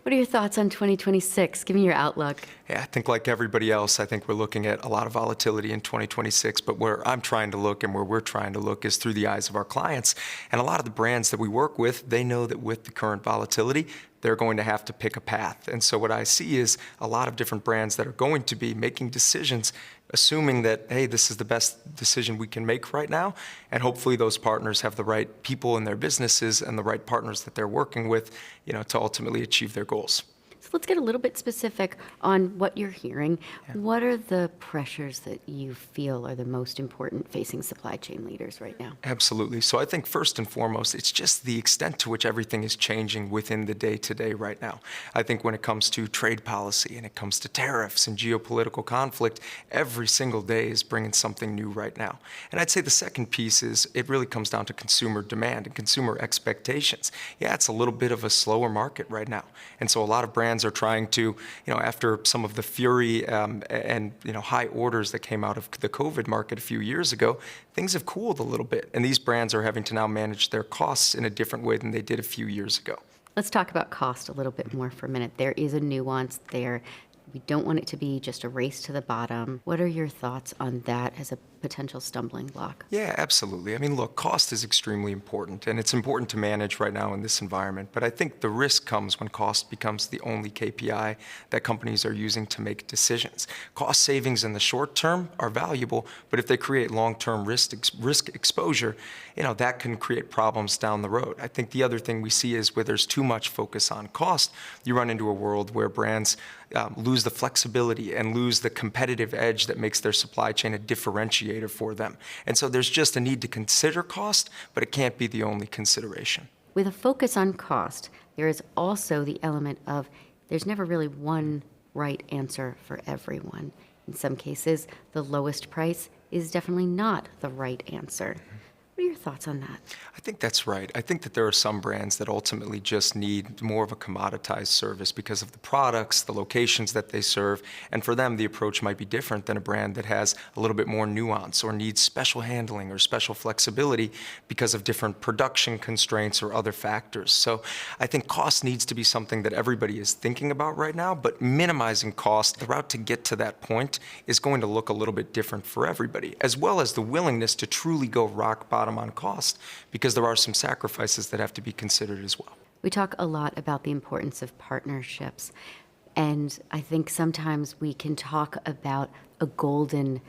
What are your thoughts on 2026? Give me your outlook. Yeah, I think like everybody else, I think we're looking at a lot of volatility in 2026, but where I'm trying to look and where we're trying to look is through the eyes of our clients. And a lot of the brands that we work with, they know that with the current volatility, they're going to have to pick a path. And so what I see is a lot of different brands that are going to be making decisions assuming that, hey, this is the best decision we can make right now, and hopefully those partners have the right people in their businesses and the right partners that they're working with, to ultimately achieve their goals. So let's get a little bit specific on what you're hearing. Yeah. What are the pressures that you feel are the most important facing supply chain leaders right now? Absolutely. So I think first and foremost, it's just the extent to which everything is changing within the day-to-day right now. I think when it comes to trade policy and it comes to tariffs and geopolitical conflict, every single day is bringing something new right now. And I'd say the second piece is it really comes down to consumer demand and consumer expectations. Yeah, it's a little bit of a slower market right now. And so a lot of brands are trying to, after some of the fury and high orders that came out of the COVID market a few years ago, things have cooled a little bit. And these brands are having to now manage their costs in a different way than they did a few years ago. Let's talk about cost a little bit more for a minute. There is a nuance there. We don't want it to be just a race to the bottom. What are your thoughts on that as a potential stumbling block? Yeah, absolutely. I mean, look, cost is extremely important, and it's important to manage right now in this environment. But I think the risk comes when cost becomes the only KPI that companies are using to make decisions. Cost savings in the short term are valuable, but if they create long-term risk exposure, that can create problems down the road. I think the other thing we see is where there's too much focus on cost, you run into a world where brands lose the flexibility and lose the competitive edge that makes their supply chain a differentiator for them. And so there's just a need to consider cost, but it can't be the only consideration. With a focus on cost, there is also the element of there's never really one right answer for everyone. In some cases, the lowest price is definitely not the right answer. What are your thoughts on that? I think that's right. I think that there are some brands that ultimately just need more of a commoditized service because of the products, the locations that they serve, and for them the approach might be different than a brand that has a little bit more nuance or needs special handling or special flexibility because of different production constraints or other factors. So I think cost needs to be something that everybody is thinking about right now, but minimizing cost, the route to get to that point is going to look a little bit different for everybody, as well as the willingness to truly go rock bottom on cost, because there are some sacrifices that have to be considered as well. We talk a lot about the importance of partnerships, and I think sometimes we can talk about a golden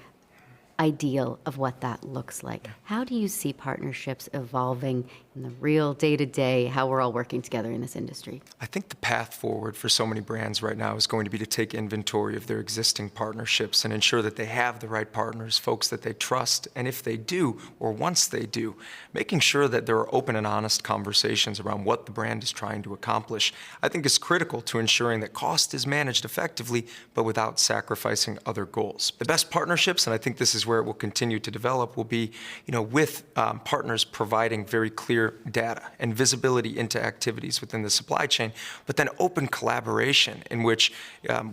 ideal of what that looks like. How do you see partnerships evolving in the real day-to-day, how we're all working together in this industry? I think the path forward for so many brands right now is going to be to take inventory of their existing partnerships and ensure that they have the right partners, folks that they trust, and if they do, or once they do, making sure that there are open and honest conversations around what the brand is trying to accomplish, I think is critical to ensuring that cost is managed effectively, but without sacrificing other goals. The best partnerships, and I think this is where it will continue to develop, will be, with partners providing very clear data and visibility into activities within the supply chain, but then open collaboration in which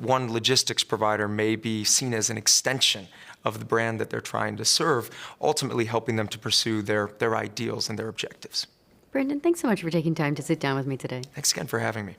one logistics provider may be seen as an extension of the brand that they're trying to serve, ultimately helping them to pursue their ideals and their objectives. Brandon, thanks so much for taking time to sit down with me today. Thanks again for having me.